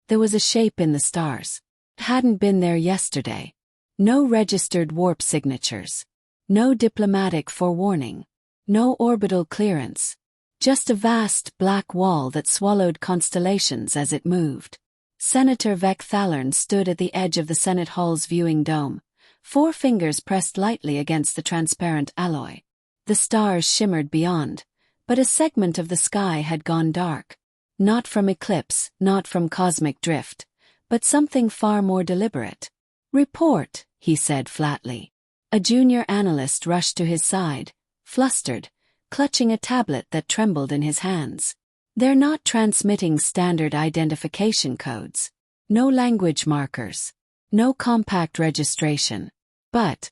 There was a shape in the stars. It hadn't been there yesterday. No registered warp signatures. No diplomatic forewarning. No orbital clearance. Just a vast black wall that swallowed constellations as it moved. Senator Vec Thalern stood at the edge of the Senate Hall's viewing dome, 4 fingers pressed lightly against the transparent alloy. The stars shimmered beyond, but a segment of the sky had gone dark. Not from eclipse, not from cosmic drift, but something far more deliberate. "Report," he said flatly. A junior analyst rushed to his side, flustered, clutching a tablet that trembled in his hands. "They're not transmitting standard identification codes. No language markers. No compact registration. But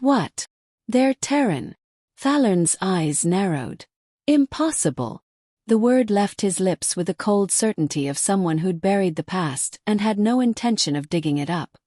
what? They're Terran." Thalern's eyes narrowed. "Impossible." The word left his lips with the cold certainty of someone who'd buried the past and had no intention of digging it up.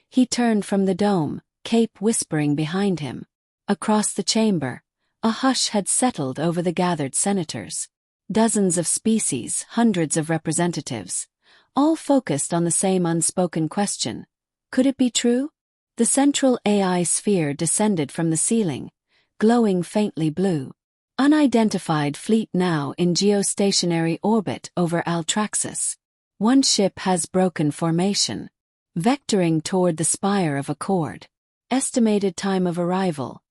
He turned from the dome, Cape whispering behind him. Across the chamber, a hush had settled over the gathered senators. Dozens of species, hundreds of representatives, all focused on the same unspoken question. Could it be true? The central AI sphere descended from the ceiling, glowing faintly blue. Unidentified fleet now in geostationary orbit over Altraxis. One ship has broken formation, vectoring toward the spire of Accord. Estimated time of arrival: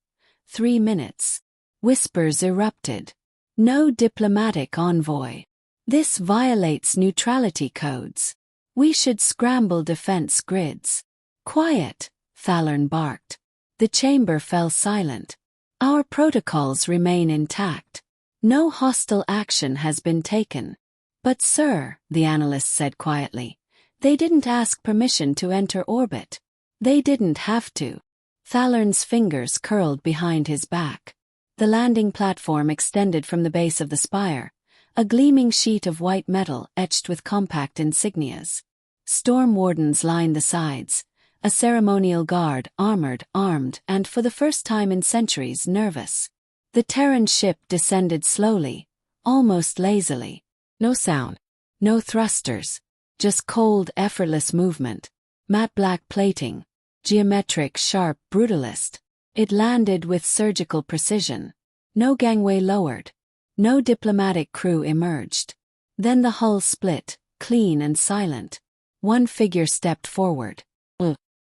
3 minutes. Whispers erupted. No diplomatic envoy. This violates neutrality codes. We should scramble defense grids. Quiet, Thalern barked. The chamber fell silent. Our protocols remain intact. No hostile action has been taken. But sir, the analyst said quietly, they didn't ask permission to enter orbit. They didn't have to. Thalern's fingers curled behind his back. The landing platform extended from the base of the spire, a gleaming sheet of white metal etched with compact insignias. Storm wardens lined the sides, a ceremonial guard, armored, armed, and for the first time in centuries nervous. The Terran ship descended slowly, almost lazily. No sound. No thrusters. Just cold, effortless movement. Matte black plating. Geometric, sharp, brutalist. It landed with surgical precision. No gangway lowered. No diplomatic crew emerged. Then the hull split, clean and silent. One figure stepped forward.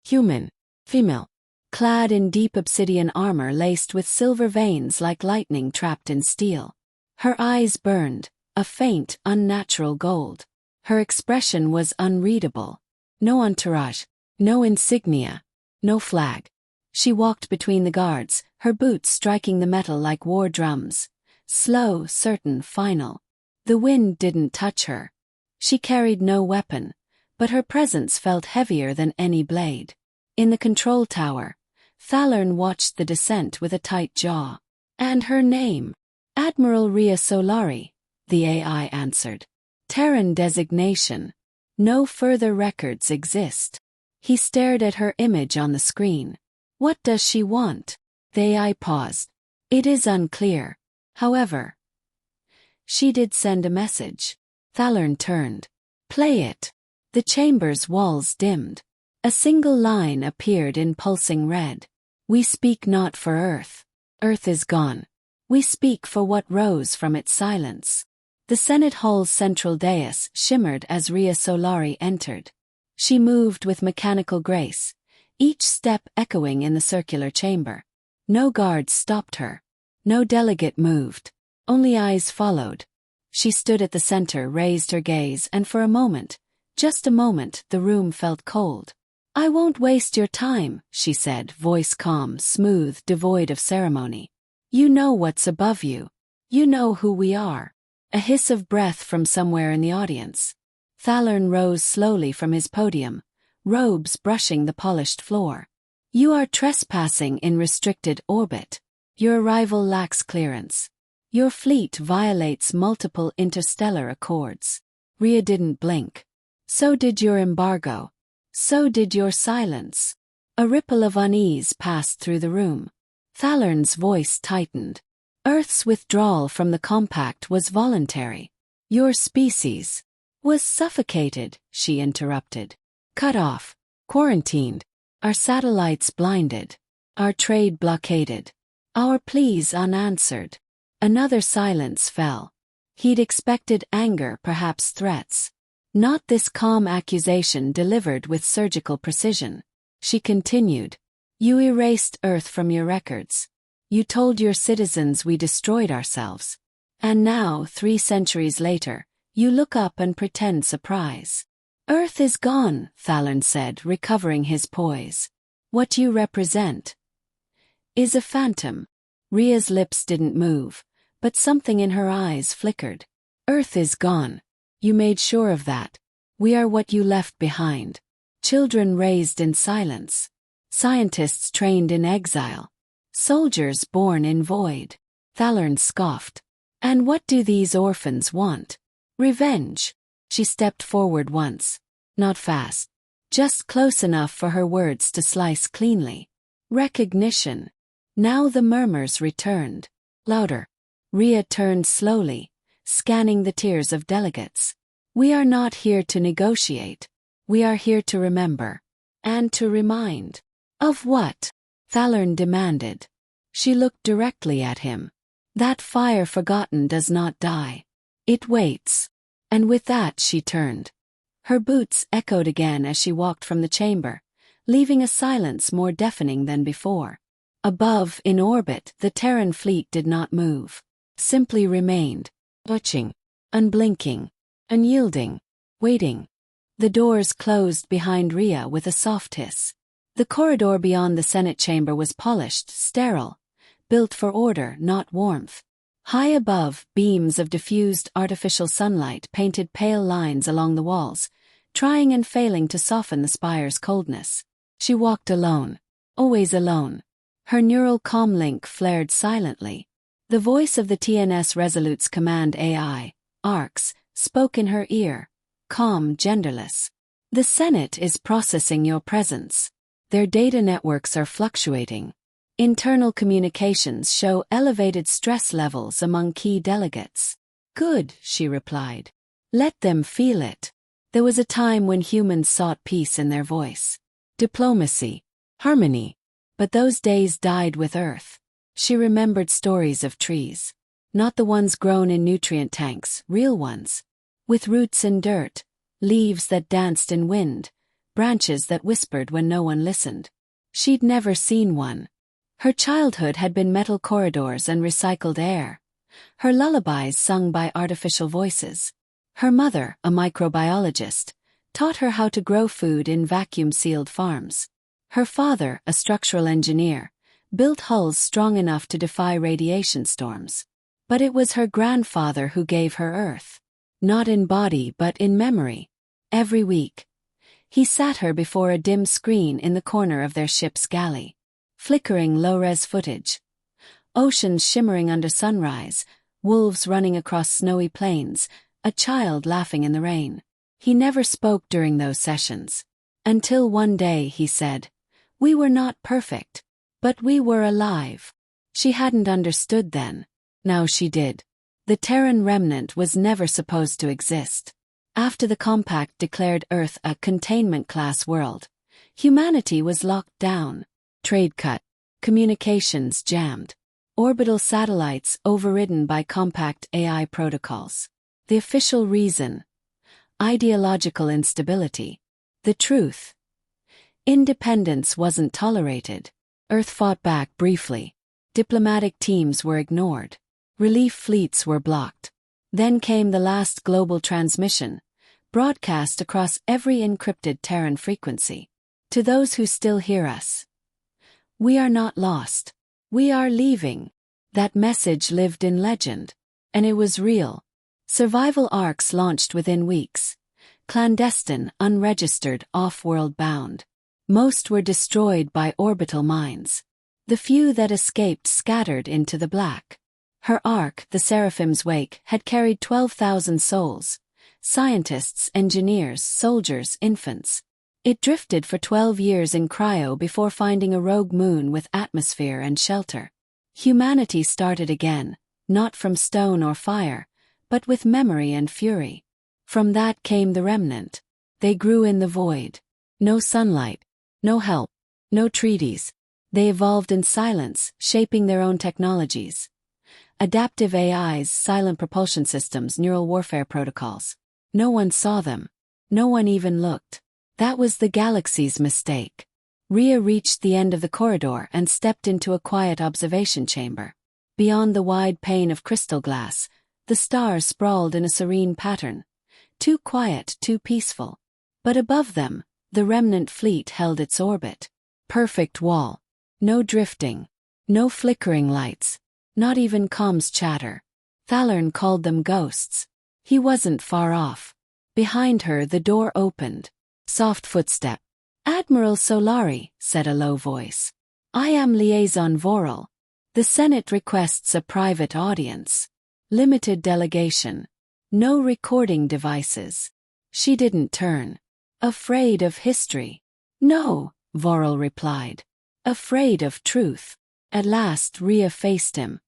Human. Female. Clad in deep obsidian armor laced with silver veins like lightning trapped in steel. Her eyes burned, a faint, unnatural gold. Her expression was unreadable. No entourage. No insignia. No flag. She walked between the guards, her boots striking the metal like war drums. Slow, certain, final. The wind didn't touch her. She carried no weapon, but her presence felt heavier than any blade. In the control tower, Thalern watched the descent with a tight jaw. And her name? Admiral Rhea Solari, the AI answered. Terran designation. No further records exist. He stared at her image on the screen. What does she want? The AI paused. It is unclear. However, she did send a message. Thalern turned. Play it. The chamber's walls dimmed. A single line appeared in pulsing red. We speak not for Earth. Earth is gone. We speak for what rose from its silence. The Senate Hall's central dais shimmered as Rhea Solari entered. She moved with mechanical grace, each step echoing in the circular chamber. No guards stopped her. No delegate moved. Only eyes followed. She stood at the center, raised her gaze, and for a moment, just a moment, the room felt cold. I won't waste your time, she said, voice calm, smooth, devoid of ceremony. You know what's above you. You know who we are. A hiss of breath from somewhere in the audience. Thalern rose slowly from his podium, robes brushing the polished floor. You are trespassing in restricted orbit. Your arrival lacks clearance. Your fleet violates multiple interstellar accords. Rhea didn't blink. So did your embargo. So did your silence. A ripple of unease passed through the room. Thalern's voice tightened. Earth's withdrawal from the compact was voluntary. Your species. Was suffocated, she interrupted. Cut off. Quarantined. Our satellites blinded. Our trade blockaded. Our pleas unanswered. Another silence fell. He'd expected anger, perhaps threats. Not this calm accusation delivered with surgical precision. She continued. You erased Earth from your records. You told your citizens we destroyed ourselves. And now, 3 centuries later, you look up and pretend surprise. Earth is gone, Thalern said, recovering his poise. What you represent is a phantom. Rhea's lips didn't move, but something in her eyes flickered. Earth is gone. You made sure of that. We are what you left behind. Children raised in silence. Scientists trained in exile. Soldiers born in void. Thalern scoffed. And what do these orphans want? Revenge. She stepped forward once. Not fast. Just close enough for her words to slice cleanly. Recognition. Now the murmurs returned. Louder. Rhea turned slowly, scanning the tiers of delegates. We are not here to negotiate. We are here to remember. And to remind. Of what? Thalern demanded. She looked directly at him. That fire forgotten does not die. It waits. And with that she turned. Her boots echoed again as she walked from the chamber, leaving a silence more deafening than before. Above, in orbit, the Terran fleet did not move. Simply remained. Watching. Unblinking. Unyielding. Waiting. The doors closed behind Rhea with a soft hiss. The corridor beyond the Senate chamber was polished, sterile, built for order, not warmth. High above, beams of diffused artificial sunlight painted pale lines along the walls, trying and failing to soften the spire's coldness. She walked alone. Always alone. Her neural comlink flared silently. The voice of the TNS Resolute's command AI, ARCS, spoke in her ear. Calm, genderless. The Senate is processing your presence. Their data networks are fluctuating. Internal communications show elevated stress levels among key delegates. Good, she replied. Let them feel it. There was a time when humans sought peace in their voice. Diplomacy. Harmony. But those days died with Earth. She remembered stories of trees. Not the ones grown in nutrient tanks, real ones. With roots in dirt, leaves that danced in wind, branches that whispered when no one listened. She'd never seen one. Her childhood had been metal corridors and recycled air. Her lullabies sung by artificial voices. Her mother, a microbiologist, taught her how to grow food in vacuum-sealed farms. Her father, a structural engineer, built hulls strong enough to defy radiation storms. But it was her grandfather who gave her Earth. Not in body but in memory. Every week. He sat her before a dim screen in the corner of their ship's galley. Flickering low-res footage. Oceans shimmering under sunrise, wolves running across snowy plains, a child laughing in the rain. He never spoke during those sessions. Until one day he said, "We were not perfect, but we were alive." She hadn't understood then. Now she did. The Terran remnant was never supposed to exist. After the Compact declared Earth a containment-class world, humanity was locked down. Trade cut. Communications jammed. Orbital satellites overridden by Compact AI protocols. The official reason. Ideological instability. The truth. Independence wasn't tolerated. Earth fought back briefly. Diplomatic teams were ignored. Relief fleets were blocked. Then came the last global transmission, broadcast across every encrypted Terran frequency. To those who still hear us. We are not lost. We are leaving. That message lived in legend. And it was real. Survival arcs launched within weeks. Clandestine, unregistered, off-world bound. Most were destroyed by orbital mines. The few that escaped scattered into the black. Her ark, the Seraphim's Wake, had carried 12,000 souls. Scientists, engineers, soldiers, infants. It drifted for 12 years in cryo before finding a rogue moon with atmosphere and shelter. Humanity started again, not from stone or fire, but with memory and fury. From that came the remnant. They grew in the void. No sunlight, no help, no treaties. They evolved in silence, shaping their own technologies. Adaptive AIs, silent propulsion systems, neural warfare protocols. No one saw them. No one even looked. That was the galaxy's mistake. Rhea reached the end of the corridor and stepped into a quiet observation chamber. Beyond the wide pane of crystal glass, the stars sprawled in a serene pattern. Too quiet, too peaceful. But above them, the remnant fleet held its orbit. Perfect wall. No drifting. No flickering lights. Not even comms chatter. Thalern called them ghosts. He wasn't far off. Behind her the door opened. Soft footstep. "Admiral Solari," said a low voice. "I am Liaison Vorel. The Senate requests a private audience. Limited delegation. No recording devices." She didn't turn. "Afraid of history?" "No," Vorel replied. "Afraid of truth." At last Rhea faced him.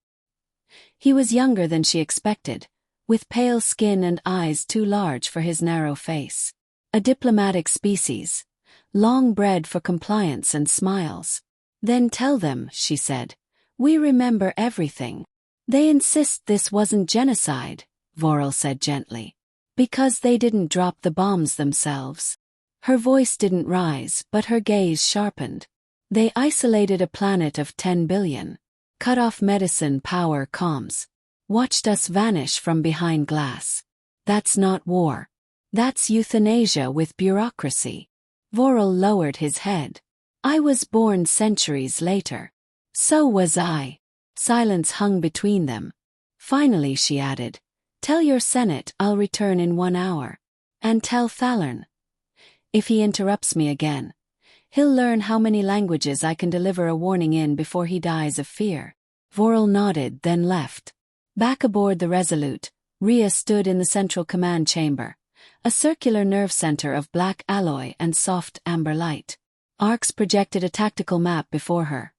He was younger than she expected, with pale skin and eyes too large for his narrow face. A diplomatic species, long bred for compliance and smiles. "Then tell them," she said. "We remember everything." "They insist this wasn't genocide," Vorel said gently. "Because they didn't drop the bombs themselves." Her voice didn't rise, but her gaze sharpened. "They isolated a planet of 10 billion. Cut off medicine, power, comms. Watched us vanish from behind glass. That's not war. That's euthanasia with bureaucracy." Vorel lowered his head. "I was born centuries later." "So was I." Silence hung between them. Finally she added, "Tell your Senate I'll return in 1 hour. And tell Thalern. If he interrupts me again, he'll learn how many languages I can deliver a warning in before he dies of fear." Vorel nodded, then left. Back aboard the Resolute, Rhea stood in the central command chamber, a circular nerve center of black alloy and soft amber light. Arcs projected a tactical map before her.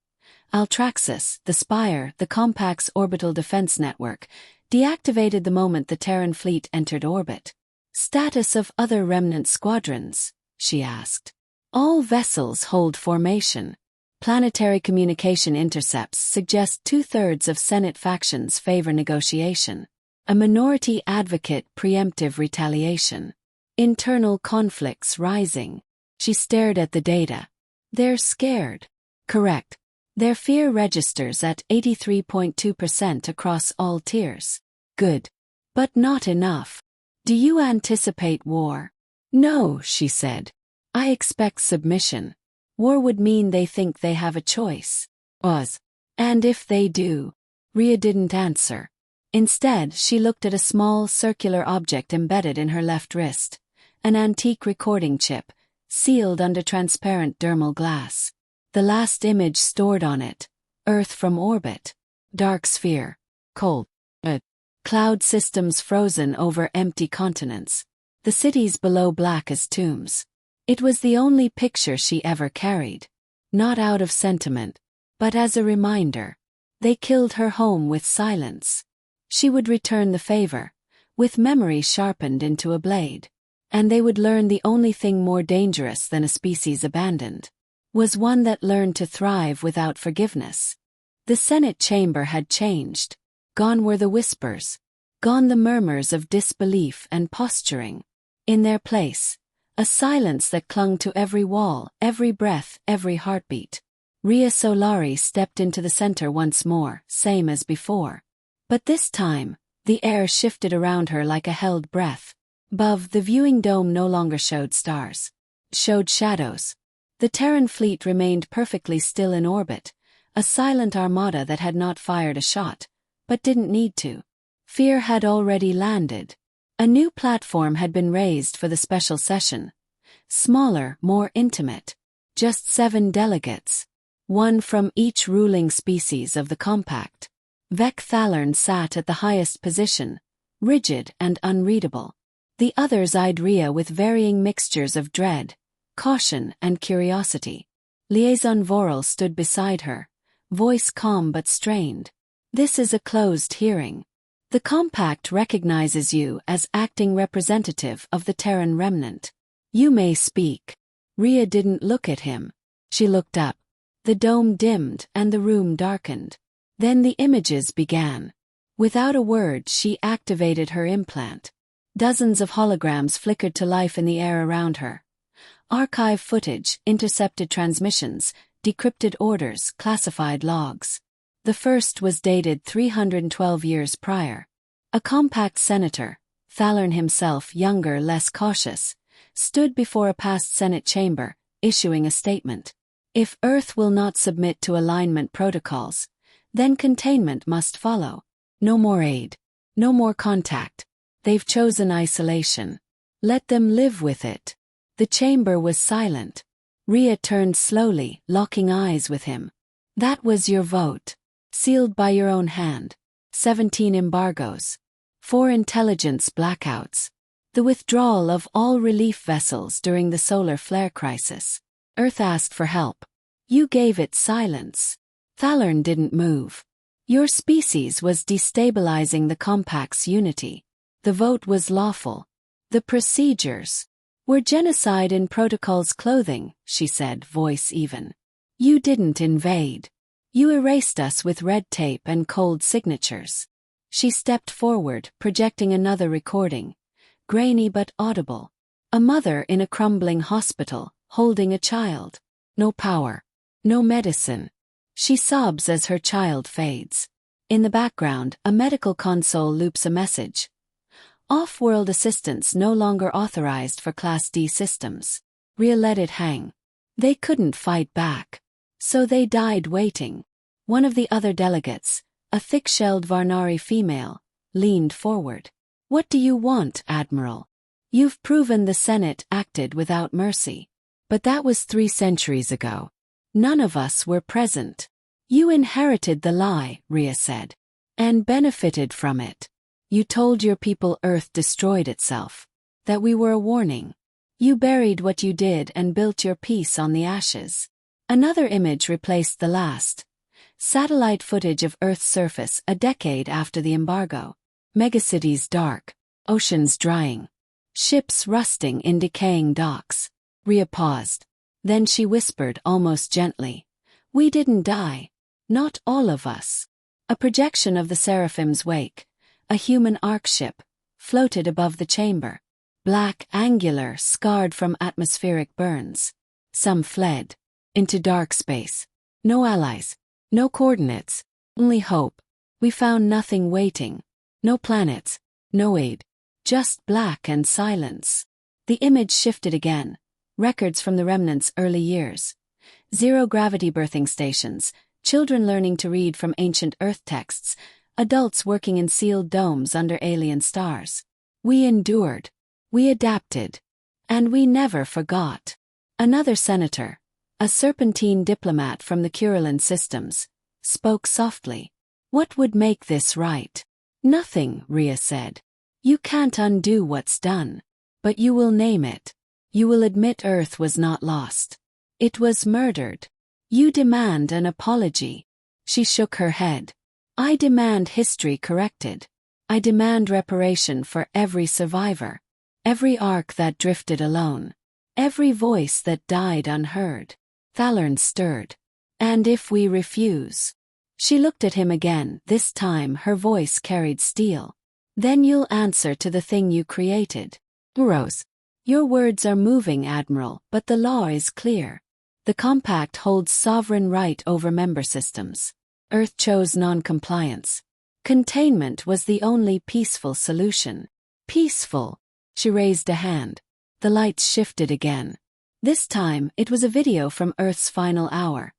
Altraxis, the Spire, the Compact's orbital defense network, deactivated the moment the Terran fleet entered orbit. "Status of other remnant squadrons?" she asked. "All vessels hold formation. Planetary communication intercepts suggest 2/3 of Senate factions favor negotiation. A minority advocate preemptive retaliation. Internal conflicts rising." She stared at the data. "They're scared." "Correct. Their fear registers at 83.2% across all tiers." "Good. But not enough. Do you anticipate war?" "No," she said. "I expect submission. War would mean they think they have a choice." And if they do?" Rhea didn't answer. Instead, she looked at a small circular object embedded in her left wrist, an antique recording chip, sealed under transparent dermal glass. The last image stored on it: Earth from orbit. Dark sphere. Cold. Cloud systems frozen over empty continents. The cities below black as tombs. It was the only picture she ever carried. Not out of sentiment, but as a reminder. They killed her home with silence. She would return the favor, with memory sharpened into a blade. And they would learn the only thing more dangerous than a species abandoned was one that learned to thrive without forgiveness. The Senate chamber had changed. Gone were the whispers. Gone the murmurs of disbelief and posturing. In their place, a silence that clung to every wall, every breath, every heartbeat. Rhea Solari stepped into the center once more, same as before. But this time, the air shifted around her like a held breath. Above, the viewing dome no longer showed stars. It showed shadows. The Terran fleet remained perfectly still in orbit, a silent armada that had not fired a shot, but didn't need to. Fear had already landed. A new platform had been raised for the special session. Smaller, more intimate. Just 7 delegates. 1 from each ruling species of the Compact. Vec Thalern sat at the highest position, rigid and unreadable. The others eyed Rhea with varying mixtures of dread, caution and curiosity. Liaison Vorel stood beside her, voice calm but strained. "This is a closed hearing. The compact recognizes you as acting representative of the Terran remnant. You may speak. Rhea didn't look at him. She looked up. The dome dimmed and the room darkened. Then the images began. Without a word, she activated her implant. Dozens of holograms flickered to life in the air around her. Archive footage, intercepted transmissions, decrypted orders, classified logs. The first was dated 312 years prior. A compact senator, Thalern himself younger, less cautious, stood before a past Senate chamber, issuing a statement. If Earth will not submit to alignment protocols, then containment must follow. No more aid. No more contact. They've chosen isolation. Let them live with it. The chamber was silent. Rhea turned slowly, locking eyes with him. That was your vote. Sealed by your own hand. 17 embargoes. 4 intelligence blackouts. The withdrawal of all relief vessels during the solar flare crisis. Earth asked for help. You gave it silence. Thalern didn't move. Your species was destabilizing the compact's unity. The vote was lawful. The procedures were genocide in protocol's clothing, she said, voice even. You didn't invade. You erased us with red tape and cold signatures. She stepped forward, projecting another recording. Grainy but audible. A mother in a crumbling hospital, holding a child. No power. No medicine. She sobs as her child fades. In the background, a medical console loops a message. Off-world assistance no longer authorized for Class D systems. Rhea let it hang. They couldn't fight back. So they died waiting. One of the other delegates, a thick-shelled Varnari female, leaned forward. What do you want, Admiral? You've proven the Senate acted without mercy. But that was 3 centuries ago. None of us were present. You inherited the lie, Rhea said. And benefited from it. You told your people Earth destroyed itself. That we were a warning. You buried what you did and built your peace on the ashes. Another image replaced the last. Satellite footage of Earth's surface a decade after the embargo. Megacities dark. Oceans drying. Ships rusting in decaying docks. Rhea paused. Then she whispered almost gently. We didn't die. Not all of us. A projection of the Seraphim's wake. A human ark ship, floated above the chamber. Black, angular, scarred from atmospheric burns. Some fled. Into dark space. No allies. No coordinates. Only hope. We found nothing waiting. No planets. No aid. Just black and silence. The image shifted again. Records from the remnant's early years. Zero-gravity birthing stations. Children learning to read from ancient Earth texts. Adults working in sealed domes under alien stars. We endured. We adapted. And we never forgot. Another senator, a serpentine diplomat from the Curulin systems, spoke softly. What would make this right? Nothing, Rhea said. You can't undo what's done. But you will name it. You will admit Earth was not lost. It was murdered. You demand an apology. She shook her head. I demand history corrected. I demand reparation for every survivor. Every ark that drifted alone. Every voice that died unheard. Thalern stirred. And if we refuse? She looked at him again, this time her voice carried steel. Then you'll answer to the thing you created. Rose. Your words are moving, Admiral, but the law is clear. The compact holds sovereign right over member systems. Earth chose non-compliance. Containment was the only peaceful solution. Peaceful. She raised a hand. The lights shifted again. This time, it was a video from Earth's final hour.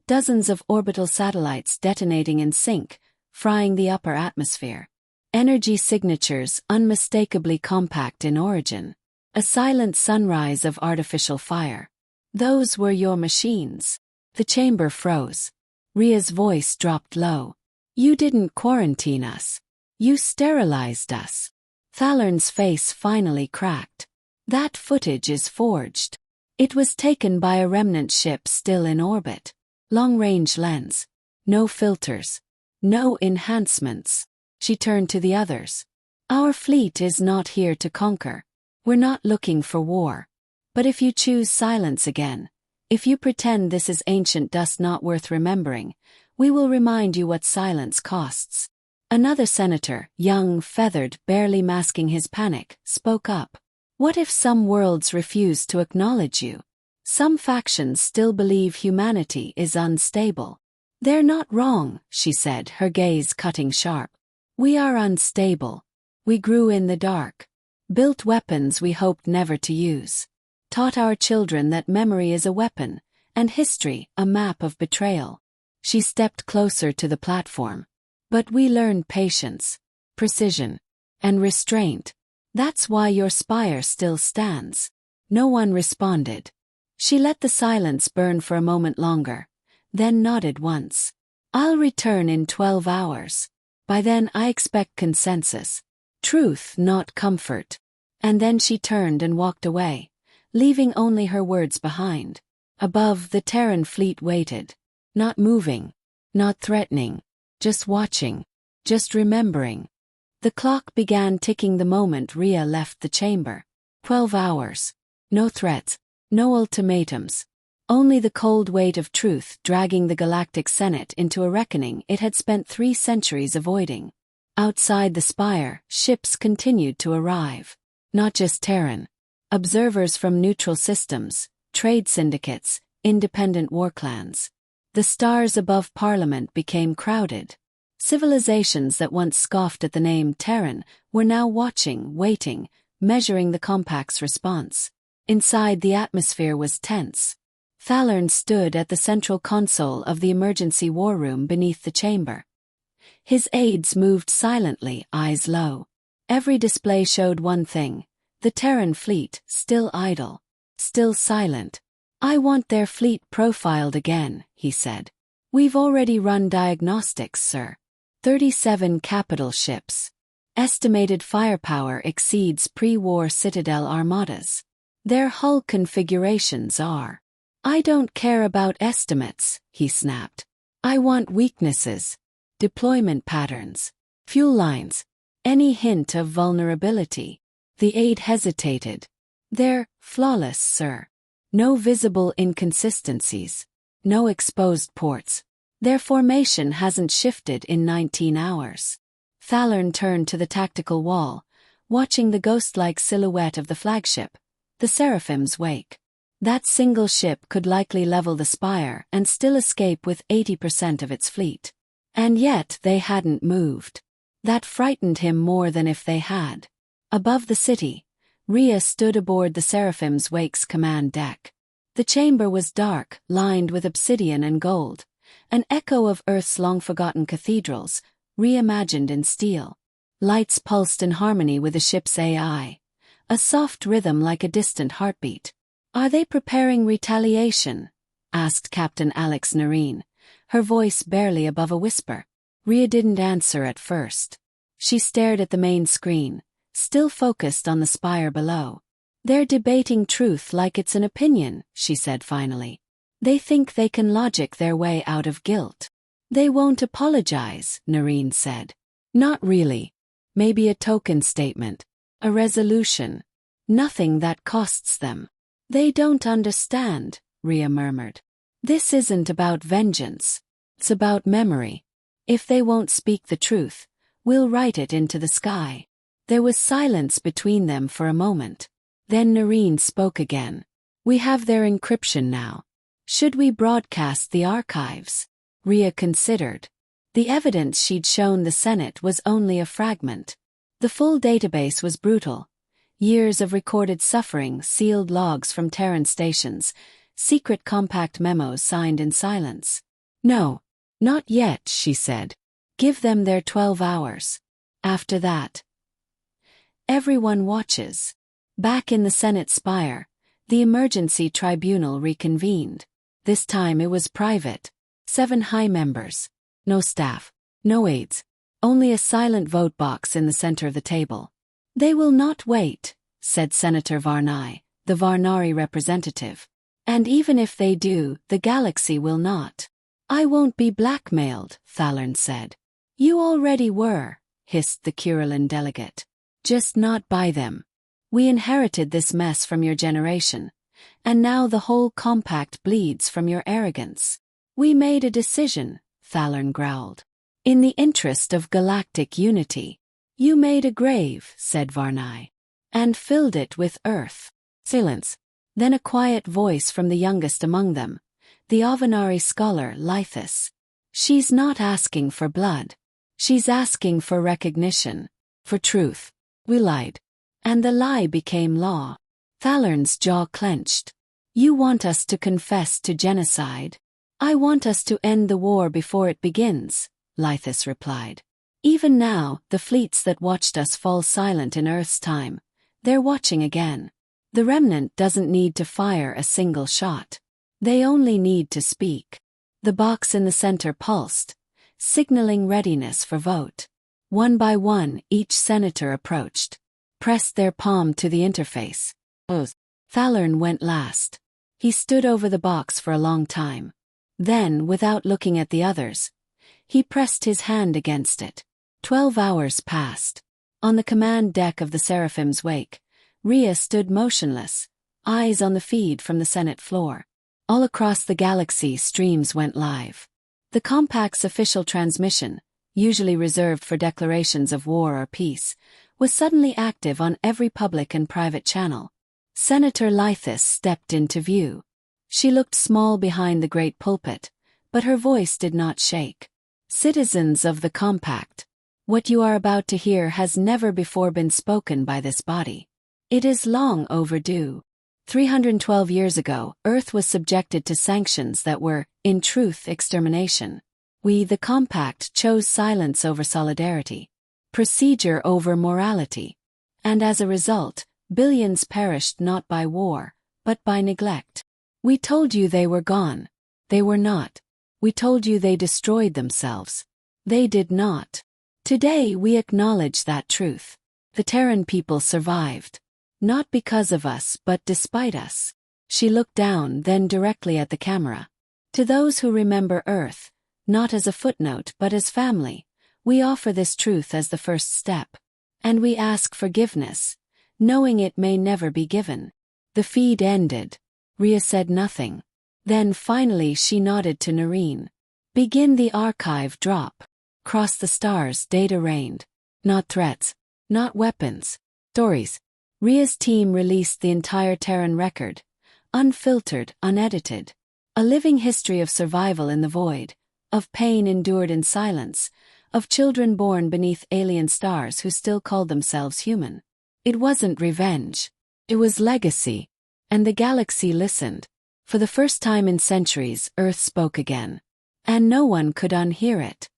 Dozens of orbital satellites detonating in sync, frying the upper atmosphere. Energy signatures unmistakably compact in origin. A silent sunrise of artificial fire. Those were your machines. The chamber froze. Rhea's voice dropped low. You didn't quarantine us. You sterilized us. Thalern's face finally cracked. That footage is forged. It was taken by a remnant ship still in orbit. Long-range lens. No filters. No enhancements. She turned to the others. Our fleet is not here to conquer. We're not looking for war. But if you choose silence again, if you pretend this is ancient dust not worth remembering, we will remind you what silence costs. Another senator, young, feathered, barely masking his panic, spoke up. What if some worlds refuse to acknowledge you? Some factions still believe humanity is unstable. They're not wrong, she said, her gaze cutting sharp. We are unstable. We grew in the dark. Built weapons we hoped never to use. Taught our children that memory is a weapon, and history a map of betrayal. She stepped closer to the platform. But we learned patience, precision, and restraint. That's why your spire still stands. No one responded. She let the silence burn for a moment longer, then nodded once. I'll return in 12 hours. By then I expect consensus. Truth, not comfort. And then she turned and walked away, leaving only her words behind. Above, the Terran fleet waited. Not moving. Not threatening. Just watching. Just remembering. The clock began ticking the moment Rhea left the chamber. 12 hours. No threats. No ultimatums. Only the cold weight of truth dragging the Galactic Senate into a reckoning it had spent 3 centuries avoiding. Outside the spire, ships continued to arrive. Not just Terran. Observers from neutral systems, trade syndicates, independent war clans. The stars above Parliament became crowded. Civilizations that once scoffed at the name Terran were now watching, waiting, measuring the compact's response. Inside, the atmosphere was tense. Thalern stood at the central console of the emergency war room beneath the chamber. His aides moved silently, eyes low. Every display showed one thing: the Terran fleet, still idle, still silent. I want their fleet profiled again, he said. We've already run diagnostics, sir. 37 capital ships. Estimated firepower exceeds pre-war Citadel armadas. Their hull configurations are. I don't care about estimates, he snapped. I want weaknesses, deployment patterns, fuel lines, any hint of vulnerability. The aide hesitated. They're flawless, sir. No visible inconsistencies. No exposed ports. Their formation hasn't shifted in 19 hours. Thalern turned to the tactical wall, watching the ghost-like silhouette of the flagship, the Seraphim's wake. That single ship could likely level the spire and still escape with 80% of its fleet. And yet they hadn't moved. That frightened him more than if they had. Above the city, Rhea stood aboard the Seraphim's wake's command deck. The chamber was dark, lined with obsidian and gold, an echo of Earth's long-forgotten cathedrals, reimagined in steel. Lights pulsed in harmony with the ship's AI, a soft rhythm like a distant heartbeat. Are they preparing retaliation? Asked Captain Alex Narine, her voice barely above a whisper. Rhea didn't answer at first. She stared at the main screen, still focused on the spire below. They're debating truth like it's an opinion, she said finally. They think they can logic their way out of guilt. They won't apologize, Narine said. Not really. Maybe a token statement. A resolution. Nothing that costs them. They don't understand, Rhea murmured. This isn't about vengeance. It's about memory. If they won't speak the truth, we'll write it into the sky. There was silence between them for a moment. Then Narine spoke again. We have their encryption now. Should we broadcast the archives? Rhea considered. The evidence she'd shown the Senate was only a fragment. The full database was brutal. Years of recorded suffering, sealed logs from Terran stations, secret compact memos signed in silence. No, not yet, she said. Give them their 12 hours. After that. Everyone watches. Back in the Senate spire, the emergency tribunal reconvened. This time it was private. 7 high members. No staff. No aides. Only a silent vote box in the center of the table. They will not wait, said Senator Varnai, the Varnari representative. And even if they do, the galaxy will not. I won't be blackmailed, Thalern said. You already were, hissed the Curulin delegate. Just not by them. We inherited this mess from your generation, and now the whole compact bleeds from your arrogance. We made a decision, Thalern growled. In the interest of galactic unity. You made a grave, said Varnai, and filled it with earth. Silence. Then a quiet voice from the youngest among them, the Avenari scholar Lythis. She's not asking for blood. She's asking for recognition, for truth. We lied. And the lie became law. Thalern's jaw clenched. You want us to confess to genocide? I want us to end the war before it begins, Lythis replied. Even now, the fleets that watched us fall silent in Earth's time, they're watching again. The remnant doesn't need to fire a single shot. They only need to speak. The box in the center pulsed, signaling readiness for vote. One by one, each senator approached, pressed their palm to the interface. Thalern went last. He stood over the box for a long time. Then, without looking at the others, he pressed his hand against it. 12 hours passed. On the command deck of the Seraphim's wake, Rhea stood motionless, eyes on the feed from the Senate floor. All across the galaxy, streams went live. The Compact's official transmission, usually reserved for declarations of war or peace, was suddenly active on every public and private channel. Senator Lythis stepped into view. She looked small behind the great pulpit, but her voice did not shake. Citizens of the Compact, what you are about to hear has never before been spoken by this body. It is long overdue. 312 years ago, Earth was subjected to sanctions that were, in truth, extermination. We, the Compact, chose silence over solidarity, procedure over morality. And as a result, billions perished not by war, but by neglect. We told you they were gone. They were not. We told you they destroyed themselves. They did not. Today we acknowledge that truth. The Terran people survived. Not because of us, but despite us. She looked down, then directly at the camera. To those who remember Earth, not as a footnote but as family, we offer this truth as the first step. And we ask forgiveness, knowing it may never be given. The feed ended. Rhea said nothing. Then finally she nodded to Noreen. Begin the archive drop. Cross the stars, data reigned. Not threats. Not weapons. Stories. Rhea's team released the entire Terran record. Unfiltered, unedited. A living history of survival in the void. Of pain endured in silence. Of children born beneath alien stars who still called themselves human. It wasn't revenge. It was legacy. And the galaxy listened. For the first time in centuries, Earth spoke again. And no one could unhear it.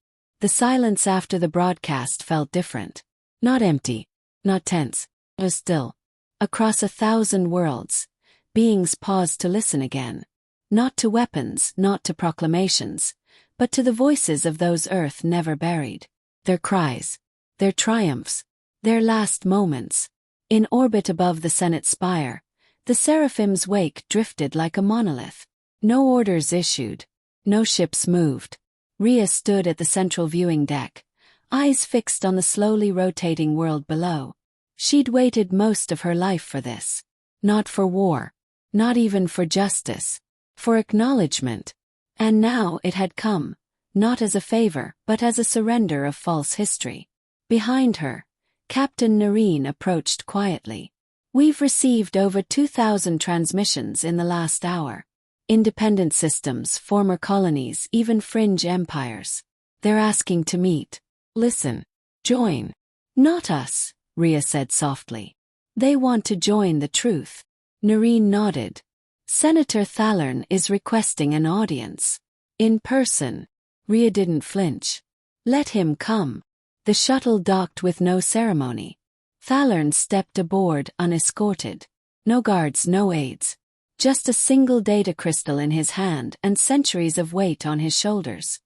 The silence after the broadcast felt different. Not empty. Not tense. It was still. Across 1,000 worlds, beings paused to listen again. Not to weapons, not to proclamations, but to the voices of those Earth never buried. Their cries. Their triumphs. Their last moments. In orbit above the Senate spire, the Seraphim's wake drifted like a monolith. No orders issued. No ships moved. Rhea stood at the central viewing deck, eyes fixed on the slowly rotating world below. She'd waited most of her life for this. Not for war. Not even for justice. For acknowledgement. And now it had come, not as a favor, but as a surrender of false history. Behind her, Captain Noreen approached quietly. We've received over 2,000 transmissions in the last hour. Independent systems, former colonies, even fringe empires. They're asking to meet. Listen. Join. Not us, Rhea said softly. They want to join the truth. Noreen nodded. Senator Thalern is requesting an audience. In person. Rhea didn't flinch. Let him come. The shuttle docked with no ceremony. Thalern stepped aboard unescorted. No guards, no aides. Just a single data crystal in his hand and centuries of weight on his shoulders.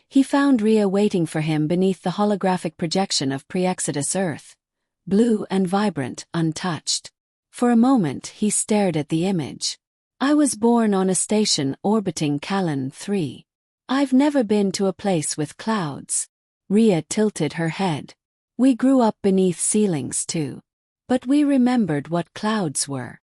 He found Rhea waiting for him beneath the holographic projection of pre-Exodus Earth. Blue and vibrant, untouched. For a moment he stared at the image. I was born on a station orbiting Callan 3. I've never been to a place with clouds. Rhea tilted her head. We grew up beneath ceilings too. But we remembered what clouds were.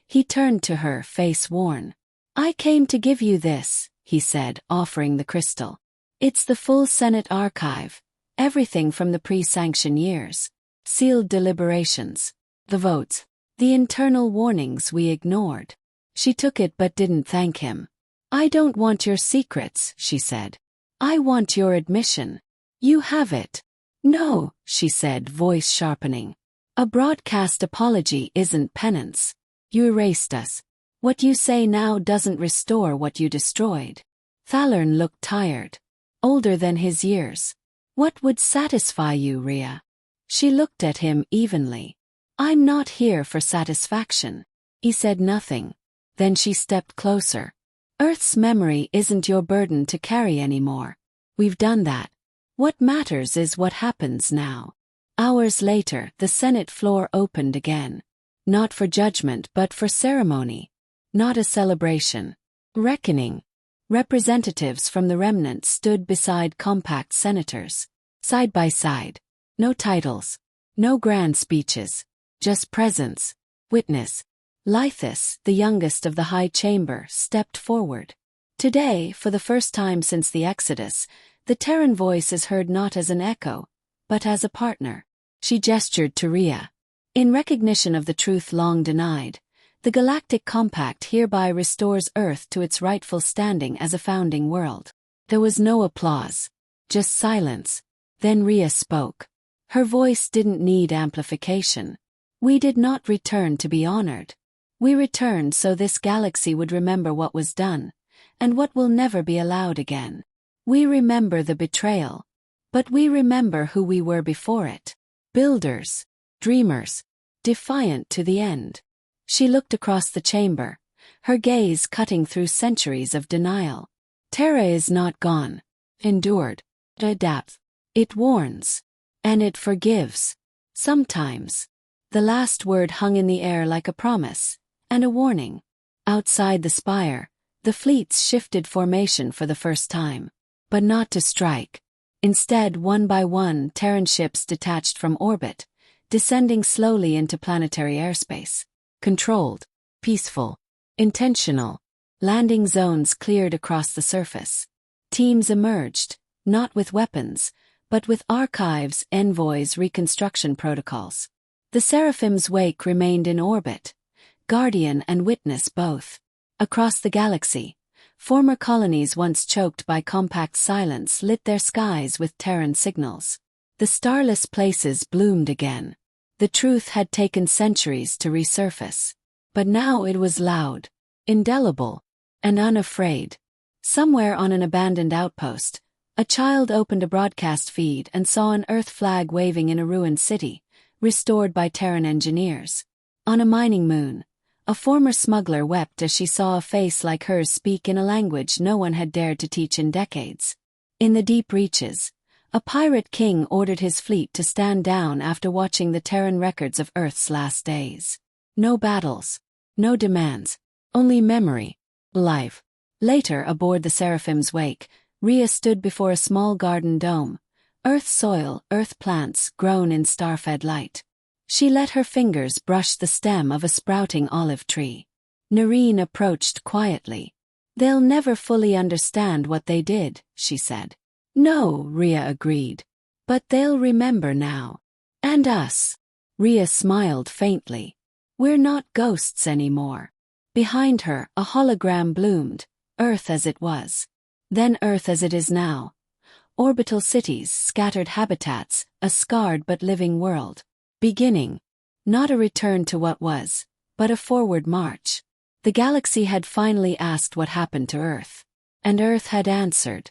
He turned to her, face worn. I came to give you this, he said, offering the crystal. It's the full Senate archive, everything from the pre-sanction years. Sealed deliberations, the votes, the internal warnings we ignored. She took it but didn't thank him. I don't want your secrets, she said. I want your admission. You have it. No, she said, voice sharpening. A broadcast apology isn't penance. You erased us. What you say now doesn't restore what you destroyed. Thalern looked tired. Older than his years. What would satisfy you, Rhea? She looked at him evenly. I'm not here for satisfaction. He said nothing. Then she stepped closer. Earth's memory isn't your burden to carry anymore. We've done that. What matters is what happens now. Hours later, the Senate floor opened again. Not for judgment but for ceremony. Not a celebration. Reckoning. Representatives from the remnant stood beside compact senators. Side by side. No titles. No grand speeches. Just presence. Witness. Lythis, the youngest of the High Chamber, stepped forward. Today, for the first time since the Exodus, the Terran voice is heard not as an echo, but as a partner. She gestured to Rhea. In recognition of the truth long denied, the Galactic Compact hereby restores Earth to its rightful standing as a founding world. There was no applause. Just silence. Then Rhea spoke. Her voice didn't need amplification. We did not return to be honored. We returned so this galaxy would remember what was done, and what will never be allowed again. We remember the betrayal. But we remember who we were before it. Builders. Dreamers. Defiant to the end. She looked across the chamber, her gaze cutting through centuries of denial. Terra is not gone. Endured. Adapts. It warns. And it forgives. Sometimes. The last word hung in the air like a promise, and a warning. Outside the spire, the fleets shifted formation for the first time. But not to strike. Instead, one by one, Terran ships detached from orbit, descending slowly into planetary airspace. Controlled. Peaceful. Intentional. Landing zones cleared across the surface. Teams emerged, not with weapons, but with archives, envoys, reconstruction protocols. The Seraphim's wake remained in orbit, guardian and witness both. Across the galaxy, former colonies once choked by compact silence lit their skies with Terran signals. The starless places bloomed again. The truth had taken centuries to resurface. But now it was loud, indelible, and unafraid. Somewhere on an abandoned outpost, a child opened a broadcast feed and saw an Earth flag waving in a ruined city, restored by Terran engineers. On a mining moon, a former smuggler wept as she saw a face like hers speak in a language no one had dared to teach in decades. In the deep reaches, a pirate king ordered his fleet to stand down after watching the Terran records of Earth's last days. No battles. No demands. Only memory. Life. Later, aboard the Seraphim's wake, Rhea stood before a small garden dome. Earth soil, earth plants, grown in star-fed light. She let her fingers brush the stem of a sprouting olive tree. Nerine approached quietly. They'll never fully understand what they did, she said. No, Rhea agreed. But they'll remember now. And us. Rhea smiled faintly. We're not ghosts anymore. Behind her, a hologram bloomed, Earth as it was. Then Earth as it is now. Orbital cities, scattered habitats, a scarred but living world. Beginning. Not a return to what was, but a forward march. The galaxy had finally asked what happened to Earth. And Earth had answered.